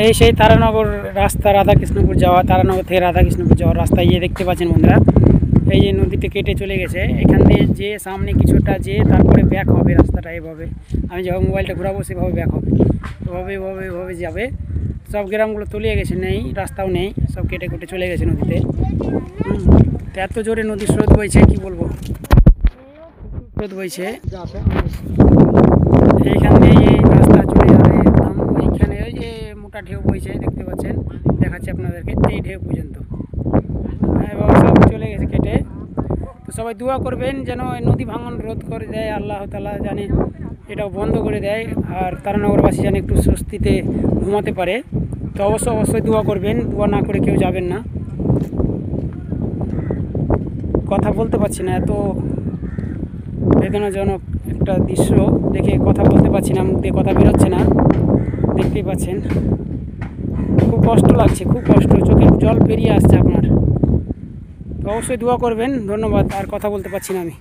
এই সেই তারানগর রাস্তা, রাধাকৃষ্ণপুর যাওয়া, তারানগর থেকে রাধাকৃষ্ণপুর যাওয়ার রাস্তা। ইয়ে দেখতে পাচ্ছেন বন্ধুরা, এই যে নদীতে কেটে চলে গেছে। এখান দিয়ে যে সামনে কিছুটা যে তারপরে ব্যাক হবে রাস্তাটা এভাবে। আমি যখন মোবাইলটা ঘোরাবো সেভাবে ব্যাক হবে, এভাবে এভাবে এভাবে যাবে। সব গ্রামগুলো তলিয়ে গেছে, নেই রাস্তাও নেই, সব কেটে কেটে চলে গেছে নদীতে। তো এত জোরে নদীর স্রোত বইছে কি বলবো, স্রোত বইছে। এইখান দিয়ে এই রাস্তা চলে যাবে একদম ওইখানে, ওই যে মোটা ঢেউ বইছে দেখতে পাচ্ছেন, দেখাচ্ছি আপনাদেরকে এই ঢেউ পর্যন্ত। এবার সব চলে গেছে কেটে। তো সবাই দোয়া করবেন যেন এই নদী ভাঙন রোধ করে দেয় আল্লাহ তাআলা, জানে এটাও বন্ধ করে দেয়, আর তারানগরবাসী যেন একটু স্বস্তিতে ঘুমাতে পারে। তো অবশ্যই দোয়া করবেন, দোয়া না করে কেউ যাবেন না। কথা বলতে পারছি না, এত বেদনাজনক একটা দৃশ্য দেখে কথা বলতে পারছি না, মুখ দিয়ে কথা বেরোচ্ছে না, দেখতেই পাচ্ছেন। খুব কষ্ট লাগছে, খুব কষ্ট, চোখের জল বেরিয়ে আসছে আপনার। তো অবশ্যই দোয়া করবেন, ধন্যবাদ। আর কথা বলতে পারছি না আমি।